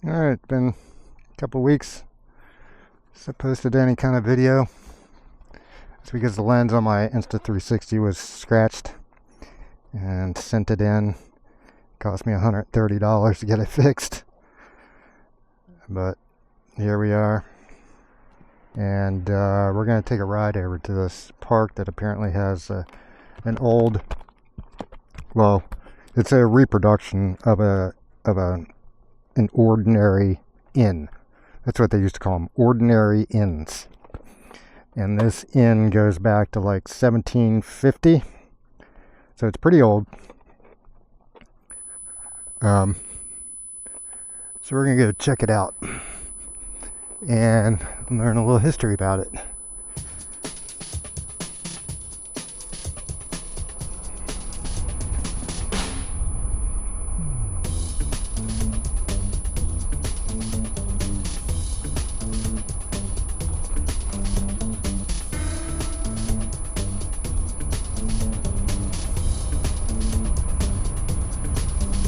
Alright, it's been a couple weeks since I posted any kind of video. It's because the lens on my Insta360 was scratched and sent it in. It cost me $130 to get it fixed. But here we are. And we're going to take a ride over to this park that apparently has an old, well, it's a reproduction of an ordinary inn. That's what they used to call them, ordinary inns. And this inn goes back to like 1750, so it's pretty old. So we're gonna go check it out and learn a little history about it.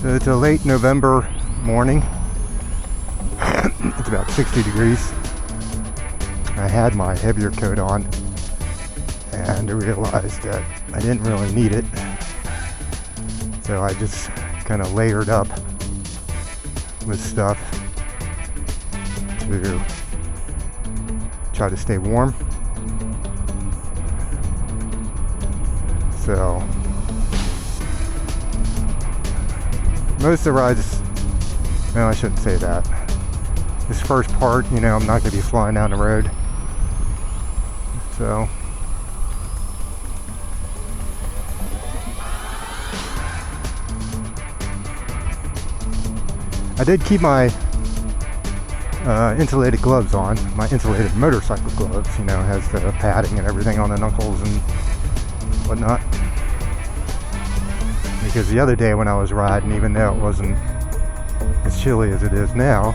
So it's a late November morning. It's about 60 degrees. I had my heavier coat on and I realized that I didn't really need it. So I just kind of layered up with stuff to try to stay warm. So most of the rides, no, I shouldn't say that. This first part, I'm not going to be flying down the road. So I did keep my insulated gloves on, my insulated motorcycle gloves, has the padding and everything on the knuckles and whatnot. Because the other day when I was riding, even though it wasn't as chilly as it is now,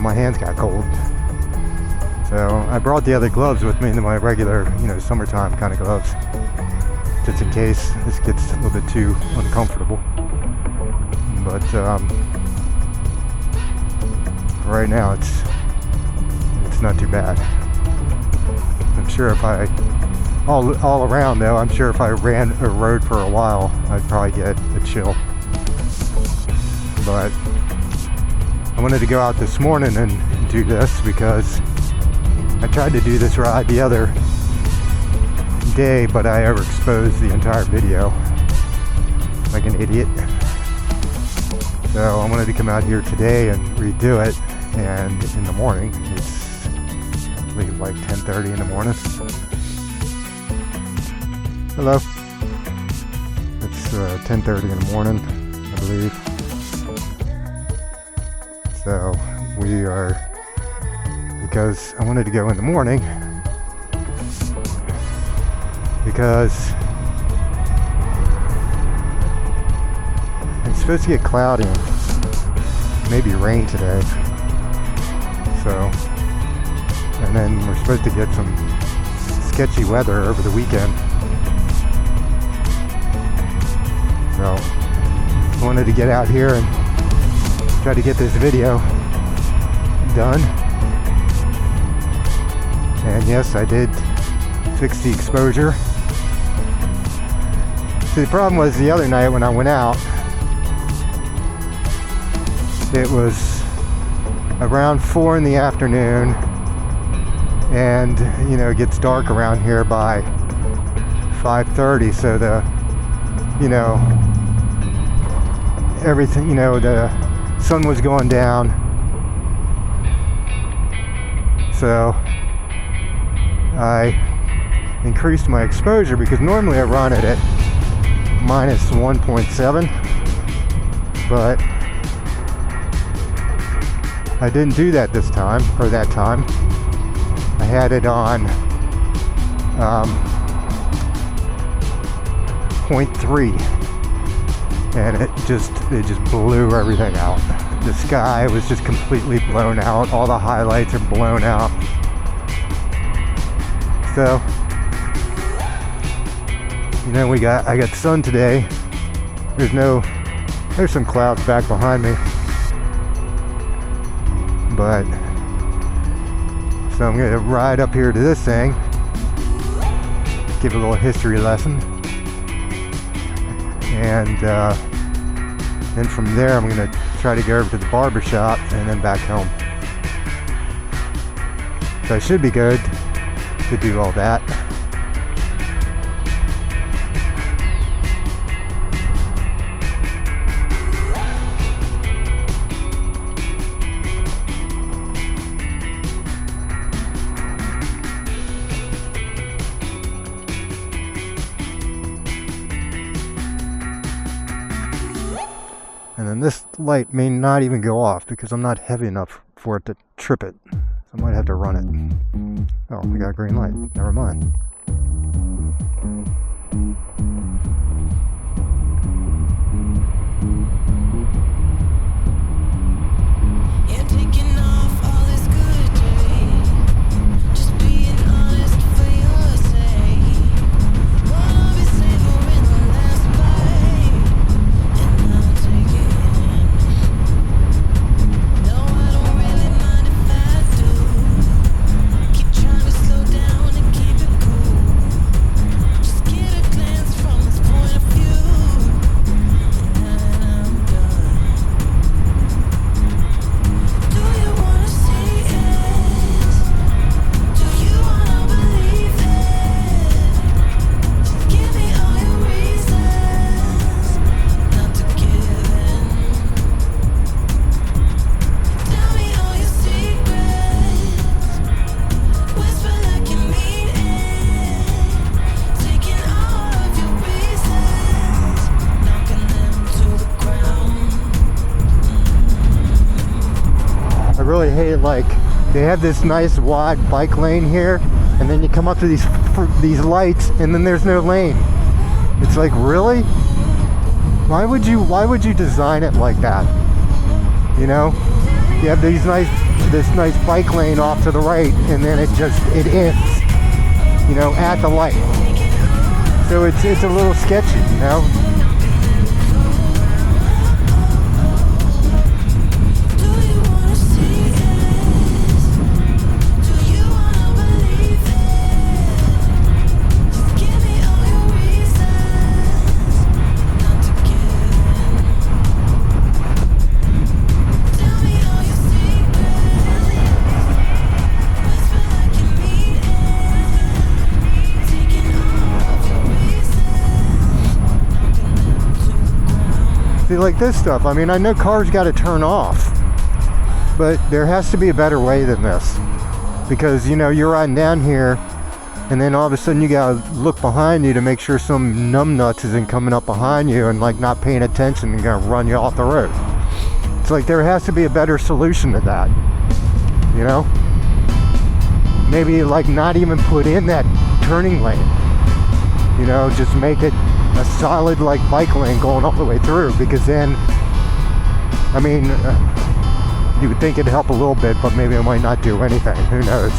my hands got cold. So I brought the other gloves with me, my regular, summertime kind of gloves, just in case this gets a little bit too uncomfortable. But right now it's not too bad. I'm sure if I all around though, I'm sure if I ran or rode for a while, I'd probably get a chill. But I wanted to go out this morning and do this because I tried to do this ride the other day, but I overexposed the entire video like an idiot. So I wanted to come out here today and redo it, and in the morning, it's I believe like 10:30 in the morning. Hello. It's 10:30 in the morning, I believe. So we are, because I wanted to go in the morning, because it's supposed to get cloudy and maybe rain today. So, and then we're supposed to get some sketchy weather over the weekend. So I wanted to get out here and try to get this video done. And yes, I did fix the exposure. See, the problem was the other night when I went out, it was around 4 in the afternoon, and it gets dark around here by 5:30, so the everything, the sun was going down. So I increased my exposure, because normally I run it at minus 1.7, but I didn't do that this time, or that time. I had it on 0.3, and it just blew everything out. The sky was just completely blown out. All the highlights are blown out. So I got sun today. There's some clouds back behind me, But so I'm gonna ride up here to this thing, give a little history lesson, and then from there I'm gonna try to go over to the barber shop and then back home. So I should be good to do all that. And then this light may not even go off because I'm not heavy enough for it to trip it. So I might have to run it. Oh, we got a green light. Never mind. Really hate, like, they have this nice wide bike lane here, and then you come up to these lights and then there's no lane. It's like, really? Why would you design it like that? You know, you have this nice bike lane off to the right, and then it ends, you know, at the light. So it's a little sketchy, you know. See, like this stuff, I mean, I know cars got to turn off, but there has to be a better way than this, because, you know, you're riding down here and then all of a sudden you gotta look behind you to make sure some numbnuts isn't coming up behind you and like not paying attention and gonna run you off the road. It's like there has to be a better solution to that, you know? Maybe like not even put in that turning lane, you know, just make it a solid like bike lane going all the way through, because then, I mean, you would think it'd help a little bit, but maybe it might not do anything, who knows.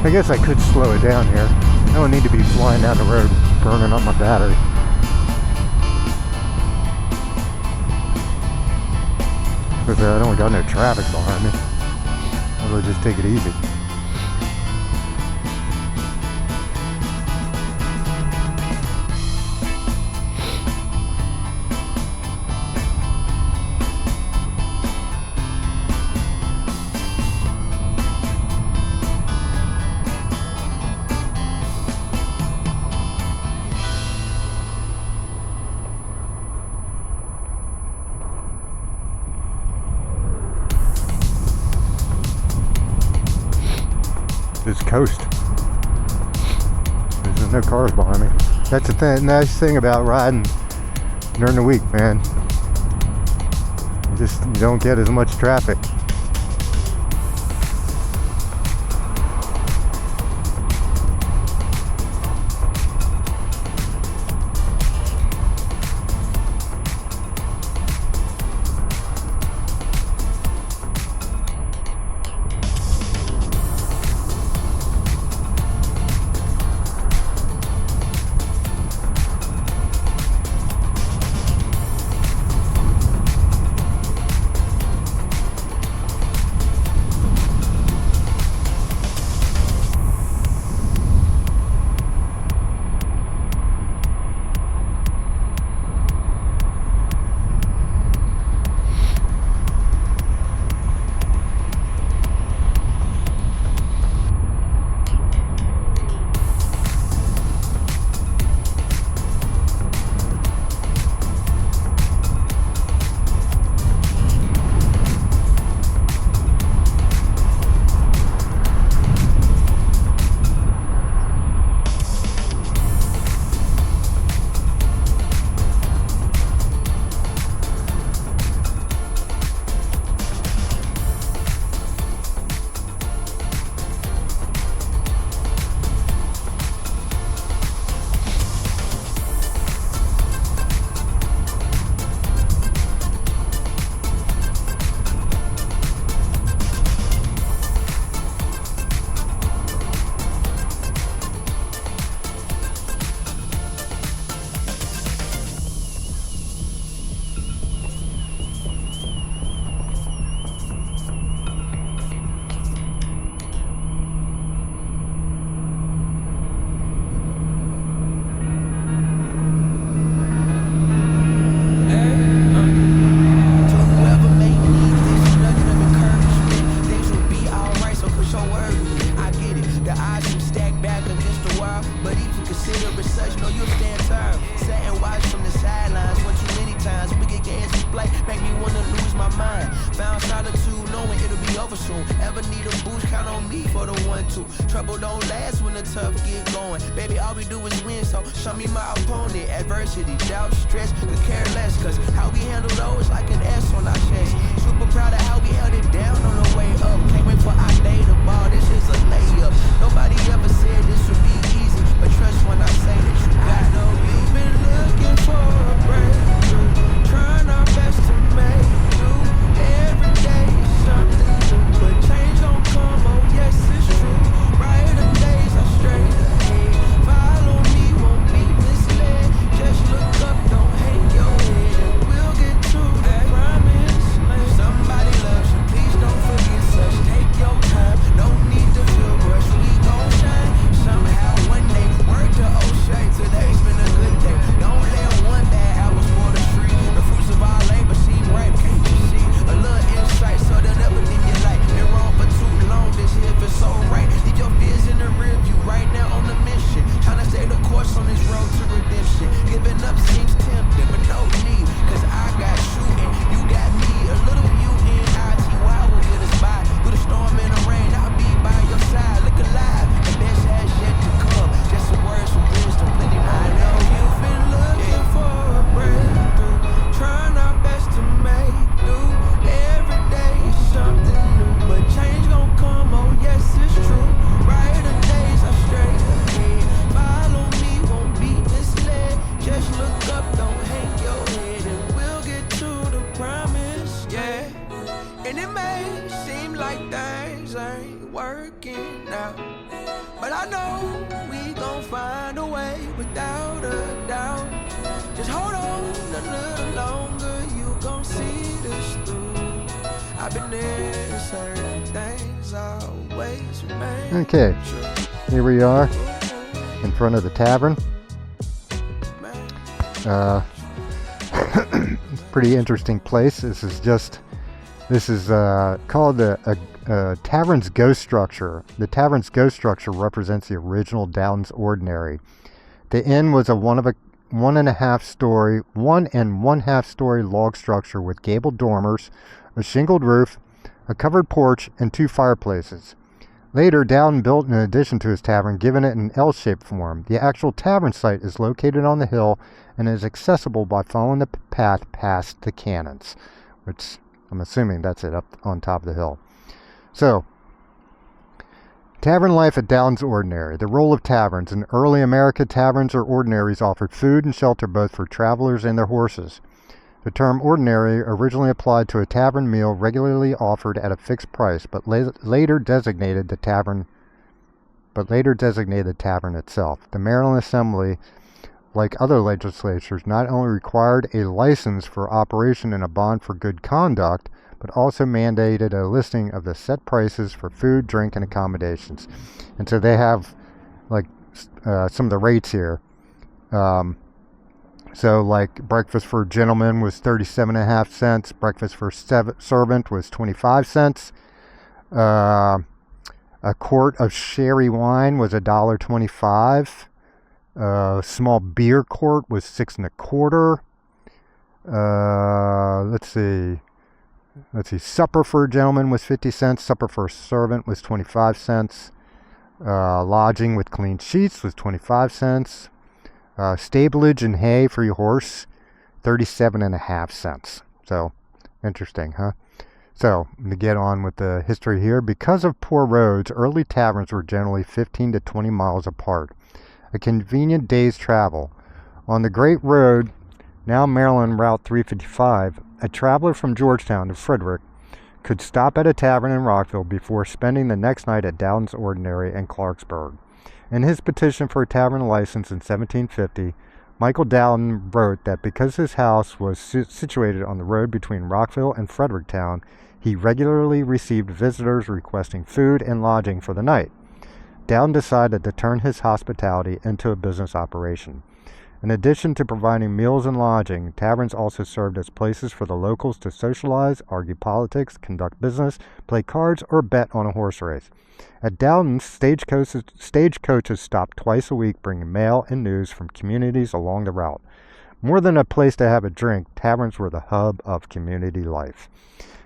I guess I could slow it down here. I don't need to be flying down the road burning up my battery. Because I don't got no traffic behind me. I'll just take it easy. Just coast. There's no cars behind me. That's the nice thing about riding during the week, man. You don't get as much traffic. Trouble don't last when the tough get going. Baby, all we do is win, so show me my opponent. Adversity, doubt, stress, could care less. Cause how we handle those like an S on our chest. Super proud of how we held it down on the way up. Can't wait for our day to ball, this is a layup. Nobody ever said this would be easy, but trust when I say that you got. I know we've been looking for a breakthrough, trying our best to make do. Every day is something new, but change don't come, oh yes it's true. Brighter days are straight ahead. Follow me, won't be misled. Just look up, don't hang your head, and we'll get to that promised land. Somebody loves you, please don't forget such. Take your time, no need to feel rushed. We gon' shine somehow one day. Work to O'Shea, today's been a good day. Don't let one bad apple spoil the tree. The fruits of our labor seem ripe, can't you see? A little insight, so they'll never leave your light. Been wrong for too long, this here feels so right. Leave your fears in the rear view, right now on the mission. Trying to stay the course on this road to redemption. Giving up seems tempting, but no need. Cause I got you and you got me. A little U-N-I-T-Y will get us by. Through the storm and the rain, I'll be by your side. Look alive, the best has yet to come. Just some words from wisdom, plenty more. I know you've been looking for a breakthrough, trying our best to make do. Every day is something new, but change gon' come, oh yes it's true. Brighter days are straight ahead. Follow me, won't be misled. Just look up, don't hang your head, and we'll get to the promise, yeah. And it may seem like things ain't working out, but I know we gon' find a way without a doubt. Just hold on a little longer, you gon' see this through. I've been there, certain things always remain. Okay, here we are in front of the tavern. Pretty interesting place. This is called a tavern's ghost structure. The tavern's ghost structure represents the original Dowdens Ordinary. The inn was a one and one half story log structure with gabled dormers, a shingled roof, a covered porch, and two fireplaces. Later, Dowden built an addition to his tavern, giving it an L-shaped form. The actual tavern site is located on the hill and is accessible by following the path past the cannons, which I'm assuming that's it, up on top of the hill. So, tavern life at Dowdens Ordinary. The role of taverns. In early America, taverns or ordinaries offered food and shelter both for travelers and their horses. The term ordinary originally applied to a tavern meal regularly offered at a fixed price, but later designated the tavern itself. The Maryland Assembly, like other legislatures, not only required a license for operation and a bond for good conduct, but also mandated a listing of the set prices for food, drink, and accommodations. And so they have like some of the rates here. So like breakfast for a gentleman was 37.5 cents. Breakfast for servant was 25 cents. A quart of sherry wine was $1.25. Small beer quart was 6 1/4. Let's see. Supper for a gentleman was 50 cents. Supper for a servant was 25 cents. Lodging with clean sheets was 25 cents. Stablage and hay for your horse, 37.5 cents. So, interesting, huh? So, to get on with the history here, because of poor roads, early taverns were generally 15 to 20 miles apart. A convenient day's travel. On the Great Road, now Maryland Route 355, a traveler from Georgetown to Frederick could stop at a tavern in Rockville before spending the next night at Dowdens Ordinary in Clarksburg. In his petition for a tavern license in 1750, Michael Dowden wrote that because his house was situated on the road between Rockville and Fredericktown, he regularly received visitors requesting food and lodging for the night. Dowden decided to turn his hospitality into a business operation. In addition to providing meals and lodging, taverns also served as places for the locals to socialize, argue politics, conduct business, play cards, or bet on a horse race. At Dowdens, stagecoaches stopped twice a week, bringing mail and news from communities along the route. More than a place to have a drink, taverns were the hub of community life.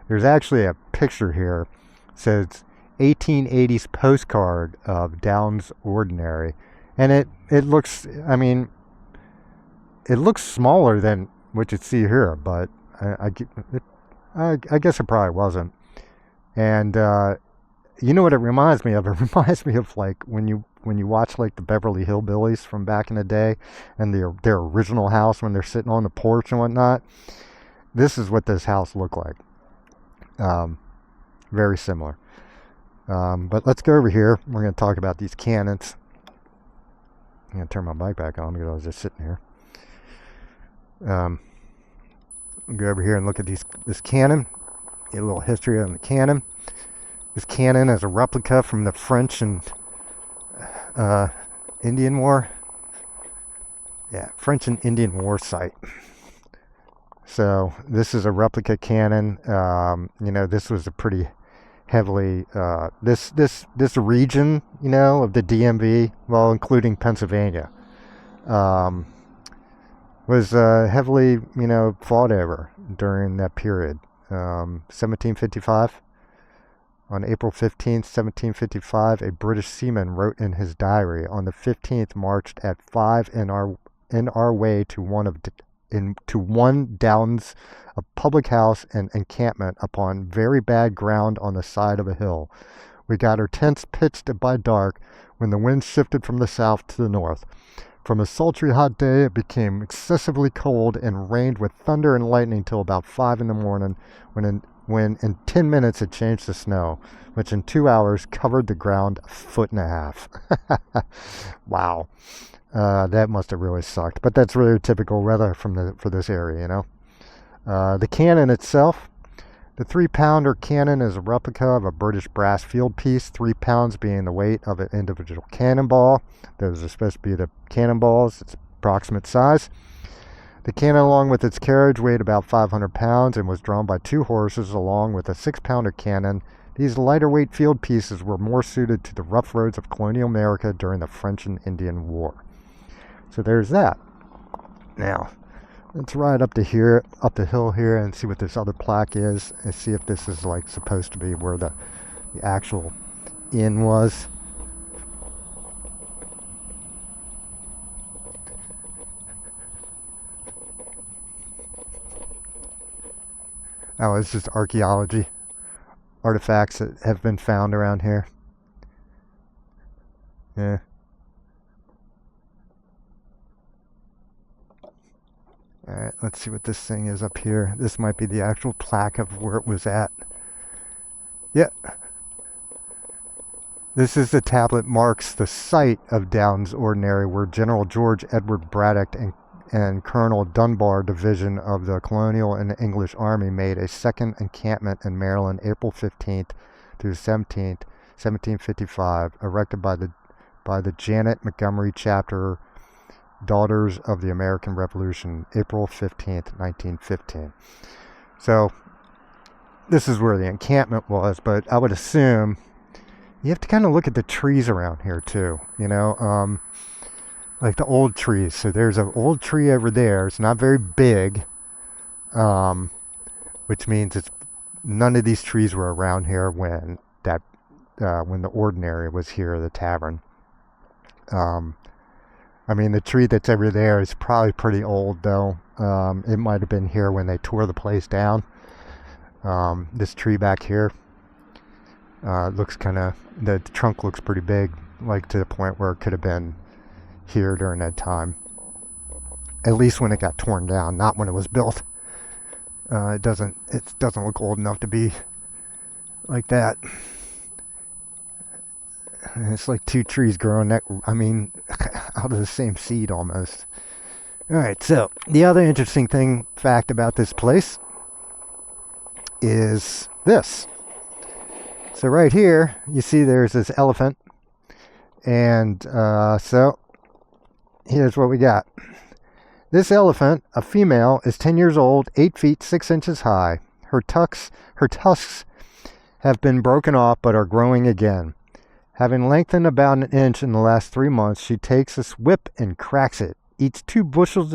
There's actually a picture here. It says 1880s postcard of Dowdens Ordinary. And it looks, it looks smaller than what you'd see here, but I guess it probably wasn't. And you know what it reminds me of? It reminds me of like when you watch like the Beverly Hillbillies from back in the day, and their original house when they're sitting on the porch and whatnot. This is what this house looked like. Very similar. But let's go over here. We're going to talk about these cannons. I'm going to turn my bike back on because I was just sitting here. I'll go over here and look at this cannon. Get a little history on the cannon. This cannon is a replica from the French and Indian War. Yeah, French and Indian War site. So this is a replica cannon. This was a pretty heavily this region, of the DMV, well, including Pennsylvania, was heavily, fought over during that period. 1755. On April 15th, 1755, a British seaman wrote in his diary, "On the 15th, marched at 5 in our way to one Dowdens, a public house and encampment upon very bad ground on the side of a hill. We got our tents pitched by dark, when the wind shifted from the south to the north. From a sultry hot day, it became excessively cold and rained with thunder and lightning till about 5 in the morning, when in 10 minutes it changed to snow, which in 2 hours covered the ground 1.5 feet." Wow. That must have really sucked. But that's really typical weather for this area, The cannon itself. The 3-pounder cannon is a replica of a British brass field piece, 3 pounds being the weight of an individual cannonball. Those are supposed to be the cannonballs. It's approximate size. The cannon, along with its carriage, weighed about 500 pounds and was drawn by 2 horses, along with a 6-pounder cannon. These lighter weight field pieces were more suited to the rough roads of colonial America during the French and Indian War. So there's that. Now, let's ride up the hill here, and see what this other plaque is, and see if this is like supposed to be where the actual inn was. Oh, it's just archaeology artifacts that have been found around here. Yeah. Alright, let's see what this thing is up here. This might be the actual plaque of where it was at. Yeah. This is the tablet marks the site of Dowdens Ordinary, where General George Edward Braddock and Colonel Dunbar Division of the Colonial and English Army made a second encampment in Maryland, April 15th through 17th, 1755, erected by the Janet Montgomery Chapter, Daughters of the American Revolution, April 15th, 1915. So, this is where the encampment was, but I would assume you have to kind of look at the trees around here too, you know, like the old trees. So there's an old tree over there. It's not very big, which means none of these trees were around here when the Ordinary was here, the tavern. I mean, the tree that's over there is probably pretty old, though. It might have been here when they tore the place down. This tree back here looks the trunk looks pretty big, like to the point where it could have been here during that time. At least when it got torn down, not when it was built. It doesn't look old enough to be like that. It's like two trees growing out of the same seed almost. Alright, so the other interesting fact about this place is this. So right here, you see there's this elephant. And so here's what we got. This elephant, a female, is 10 years old, 8 feet 6 inches high. Her tusks have been broken off but are growing again. Having lengthened about an inch in the last 3 months, she takes this whip and cracks it. Eats 2 bushels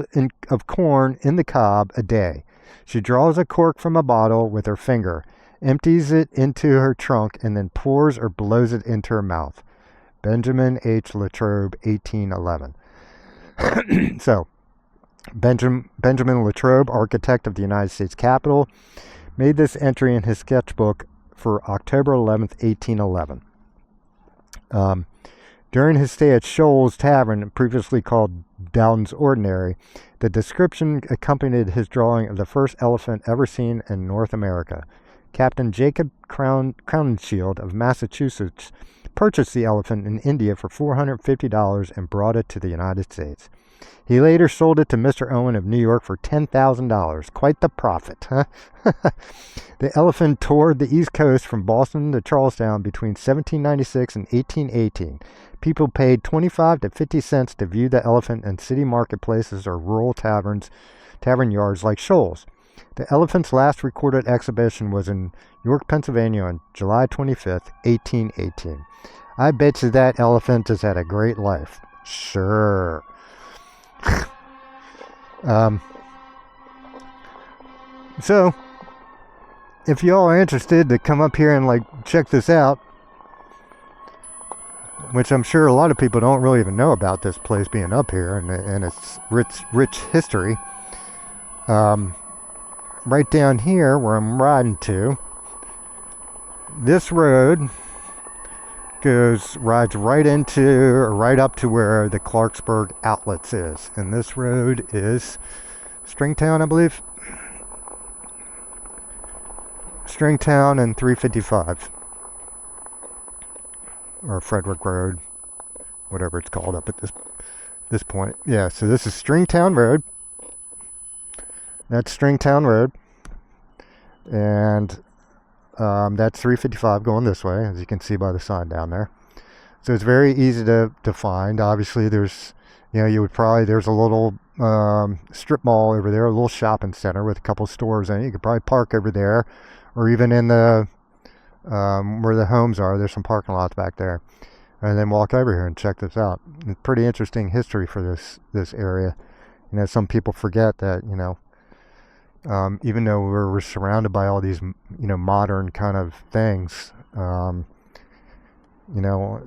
of corn in the cob a day. She draws a cork from a bottle with her finger, empties it into her trunk, and then pours or blows it into her mouth. Benjamin H. Latrobe, 1811. So, Benjamin Latrobe, architect of the United States Capitol, made this entry in his sketchbook for October 11th, 1811. During his stay at Shoal's Tavern, previously called Dowdens Ordinary, the description accompanied his drawing of the first elephant ever seen in North America. Captain Jacob Crowninshield of Massachusetts purchased the elephant in India for $450 and brought it to the United States. He later sold it to Mr. Owen of New York for $10,000. Quite the profit, huh? The elephant toured the East Coast from Boston to Charlestown between 1796 and 1818. People paid 25 to 50 cents to view the elephant in city marketplaces or rural tavern yards like Shoal's. The elephant's last recorded exhibition was in York, Pennsylvania on July 25th, 1818. I bet you that elephant has had a great life. Sure. So, if y'all are interested to come up here and check this out, which I'm sure a lot of people don't really even know about this place being up here and its rich history. Right down here where I'm riding to, this road rides right up to where the Clarksburg Outlets is. And this road is Stringtown, I believe. Stringtown and 355. Or Frederick Road. Whatever it's called up at this point. Yeah, so this is Stringtown Road. That's Stringtown Road. And that's 355 going this way, as you can see by the sign down there. So it's very easy to find. Obviously, there's a little strip mall over there, a little shopping center with a couple stores in it. You could probably park over there, or even in the where the homes are. There's some parking lots back there, and then walk over here and check this out. It's pretty interesting history for this area. You know, some people forget that, even though we're surrounded by all these, modern kind of things, You know,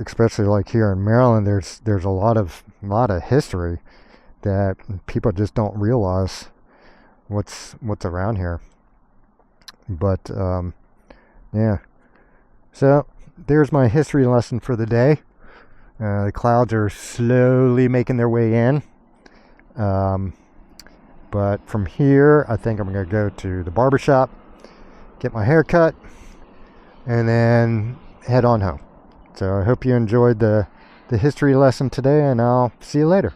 especially like here in Maryland, there's a lot of history that people just don't realize what's around here. But yeah, so there's my history lesson for the day. The clouds are slowly making their way in, but from here I think I'm gonna go to the barber shop, get my hair cut, and then head on home. So I hope you enjoyed the history lesson today, and I'll see you later.